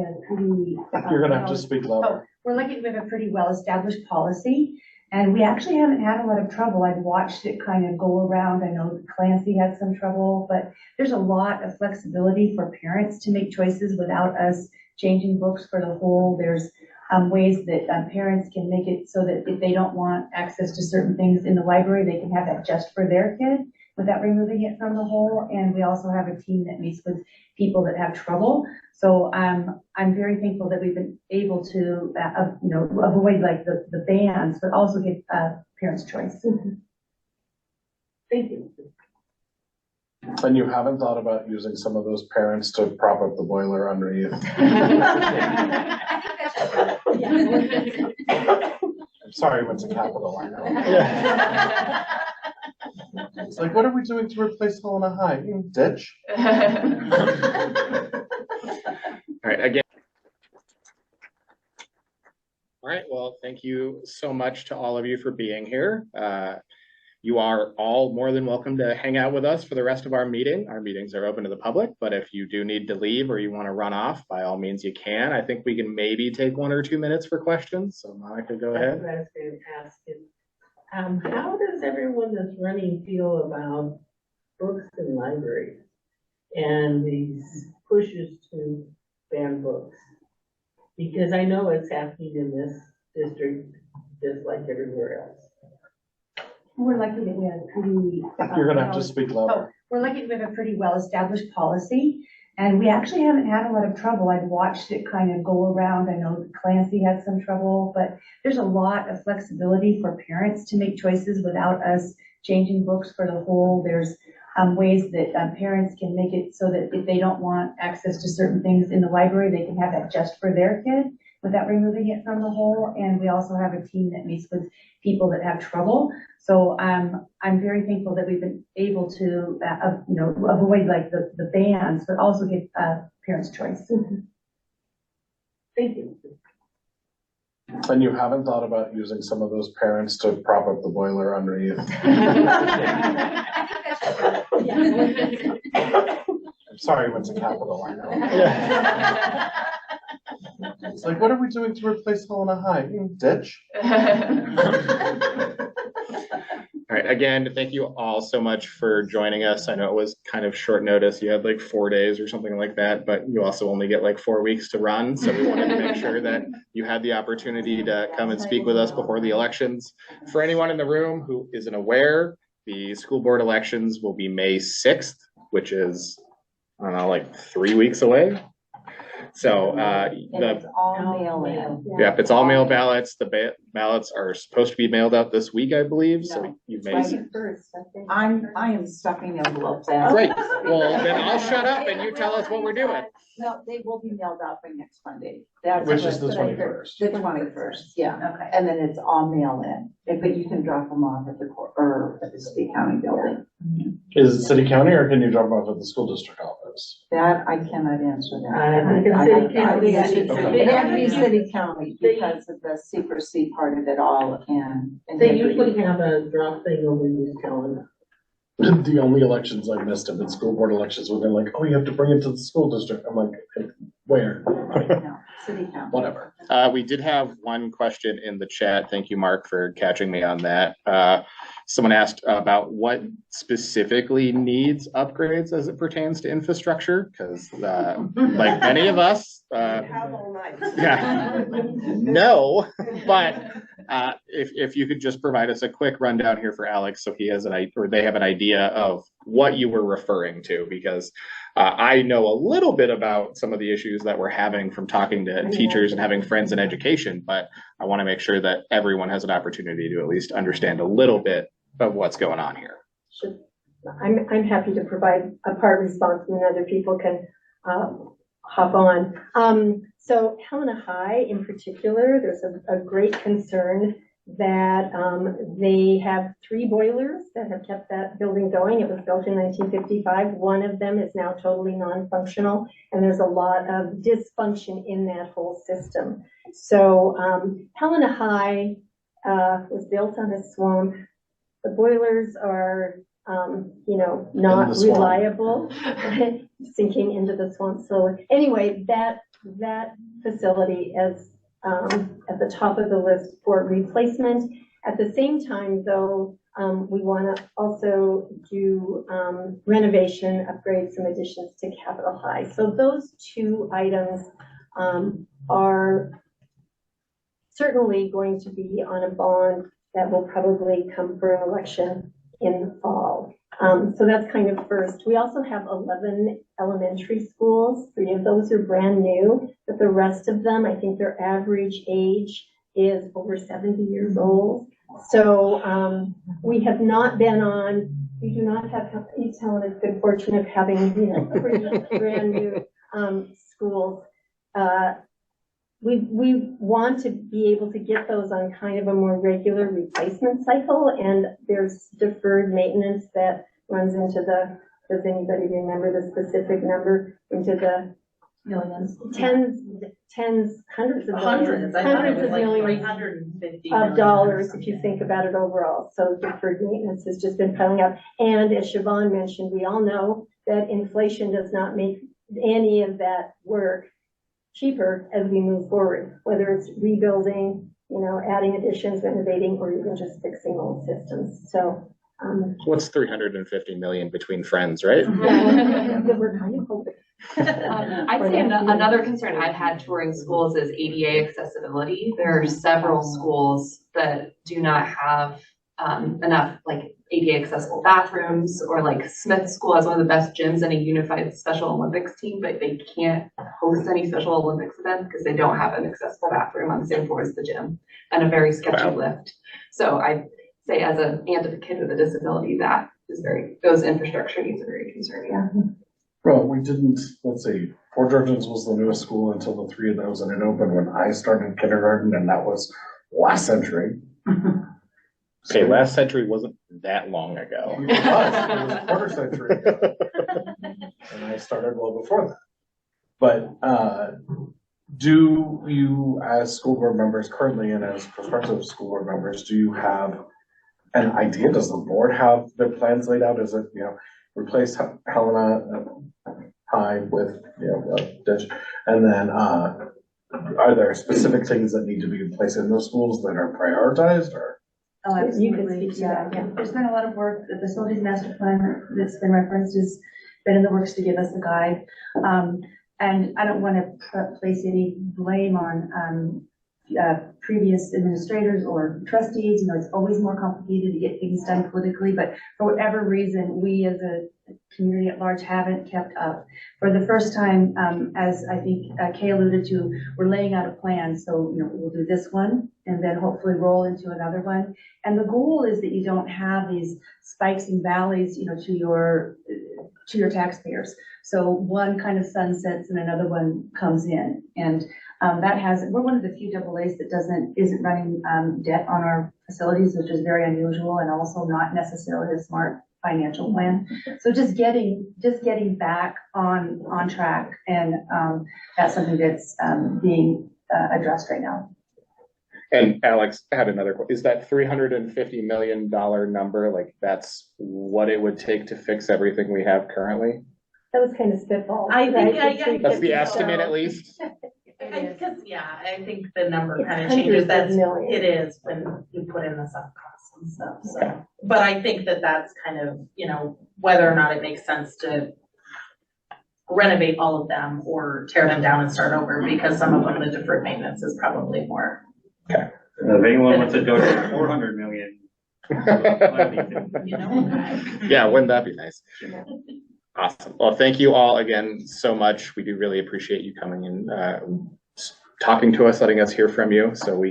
a pretty. You're going to have to speak louder. We're lucky we have a pretty well-established policy, and we actually haven't had a lot of trouble. I've watched it kind of go around. I know Klein III had some trouble, but there's a lot of flexibility for parents to make choices without us changing books for the whole. There's ways that parents can make it so that if they don't want access to certain things in the library, they can have that just for their kid without removing it from the whole. And we also have a team that meets with people that have trouble. So I'm very thankful that we've been able to, avoid like the bans, but also give parents choice. Thank you. And you haven't thought about using some of those parents to prop up the boiler underneath? I'm sorry, I went to Capitol, I know. Yeah. It's like, what are we doing to replace Helena High? Ditch. All right, again. All right, well, thank you so much to all of you for being here. You are all more than welcome to hang out with us for the rest of our meeting. Our meetings are open to the public, but if you do need to leave or you want to run off, by all means you can. I think we can maybe take 1 or 2 minutes for questions. So Monica, go ahead. I was going to ask you, how does everyone that's running feel about books in libraries and these pushes to ban books? Because I know it's happening in this district just like everywhere else. We're lucky that we have a pretty. You're going to have to speak louder. We're lucky that we have a pretty well-established policy, and we actually haven't had a lot of trouble. I've watched it kind of go around. I know Klein III had some trouble, but there's a lot of flexibility for parents to make choices without us changing books for the whole. There's ways that parents can make it so that if they don't want access to certain things in the library, they can have that just for their kid without removing it from the whole. And we also have a team that meets with people that have trouble. So I'm very thankful that we've been able to, avoid like the bans, but also give parents choice. Thank you. And you haven't thought about using some of those parents to prop up the boiler underneath? I'm sorry, I went to Capitol, I know. Yeah. It's like, what are we doing to replace Helena High? Ditch. All right, again, thank you all so much for joining us. I know it was kind of short notice. You had like 4 days or something like that, but you also only get like 4 weeks to run. So we wanted to make sure that you had the opportunity to come and speak with us before the elections. For anyone in the room who isn't aware, the school board elections will be May 6th, which is, I don't know, like 3 weeks away. So it's all mail-in. Yep, it's all mail ballots. The ballots are supposed to be mailed out this week, I believe. No, so you may. I am stuffing envelopes out. Great. Well, then I'll shut up and you tell us what we're doing. No, they will be mailed out by next Monday. Which is the 21st. The 21st, yeah. Okay. And then it's all mail-in, but you can drop them off at the court or at the city county building. Is it city county or can you drop off at the school district office? That I cannot answer that. It has to be city county because of the secrecy part of it all, and they usually have a drop thing over this calendar. The only elections I've missed have been school board elections where they're like, oh, you have to bring it to the school district. I'm like, where? No, city county. Whatever. We did have one question in the chat. Thank you, Mark, for catching me on that. Someone asked about what specifically needs upgrades as it pertains to infrastructure, because like many of us, yeah, no, but if you could just provide us a quick rundown here for Alex, so he has they have an idea of what you were referring to, because I know a little bit about some of the issues that we're having from talking to teachers and having friends in education, but I want to make sure that everyone has an opportunity to at least understand a little bit of what's going on here. Sure. I'm happy to provide a part response and then other people can hop on. So Helena High in particular, there's a great concern that they have 3 boilers that have kept that building going. It was built in 1955. One of them is now totally non-functional, and there's a lot of dysfunction in that whole system. So Helena High was built on a swamp. The boilers are, not reliable, sinking into the swamp. So anyway, that that facility as at the top of the list for replacement. At the same time, though, we want to also do renovation, upgrades, and additions to Capitol High. So those two items are certainly going to be on a bond that will probably come for an election in the fall. So that's kind of first. We also have 11 elementary schools. 3 of those are brand new, but the rest of them, I think their average age is over 70 years old. So we have not been on, we do not have, East Helena's good fortune of having, you know, pretty brand new schools. We want to be able to get those on kind of a more regular replacement cycle, and there's deferred maintenance that runs into the, does anybody remember the specific number, into the Millions. tens, hundreds of millions. Hundreds, I thought it Hundreds was of like millions 350 of dollars, if you think about it overall. So deferred maintenance has just been piling up. And as Siobhan mentioned, we all know that inflation does not make any of that work cheaper as we move forward, whether it's rebuilding, you know, adding additions, renovating, or even just fixing old systems. So What's 350 million between friends, right? we're kind of hoping. I'd say another concern I've had touring schools is ADA accessibility. There are several schools that do not have enough like ADA accessible bathrooms, or like Smith School has one of the best gyms in a unified Special Olympics team, but they can't host any Special Olympics events because they don't have an accessible bathroom on the same floor as the gym and a very sketchy lift. So I say as an aunt of a kid with a disability, that is those infrastructure needs are very concerning. Well, we didn't, let's see, Fort Georgians was the newest school until the 3 of those, and it opened when I started kindergarten, and that was last century. Okay, last century wasn't that long ago. It was a quarter century ago. And I started well before that. But do you, as school board members currently and as prospective school board members, do you have an idea? Does the board have their plans laid out? Is it, you know, replace Helena High with, you know, a ditch? And then are there specific things that need to be in place in those schools that are prioritized, or? Oh, You can absolutely. speak to that, yeah. There's been a lot of work. The facilities master plan that's been referenced has been in the works to give us a guide. And I don't want to place any blame on previous administrators or trustees. You know, it's always more complicated to get things done politically, but for whatever reason, we as a community at large haven't kept up. For the first time, as I think Kay alluded to, we're laying out a plan. So, you know, we'll do this one and then hopefully roll into another one. And the goal is that you don't have these spikes and valleys, you know, to your taxpayers. So one kind of sunsets and another one comes in. And we're one of the few AA's that isn't running debt on our facilities, which is very unusual and also not necessarily a smart financial plan. So just getting back on track, and that's something that's being addressed right now. And Alex had another question. Is that $350 million number, like that's what it would take to fix everything we have currently? That was kind of spitball. I think, right? That's the estimate at least? Because, yeah, I think the number kind of changes. It is when you put in the sunk costs and stuff, so. But I think that's kind of, you know, whether or not it makes sense to renovate all of them or tear them down and start over, because some of them, the deferred maintenance is probably more. Okay. If anyone wants to donate 400 million. You know? Yeah, wouldn't that be nice? Awesome. Well, thank you all again so much. We do really appreciate you coming and talking to us, letting us hear from you. So we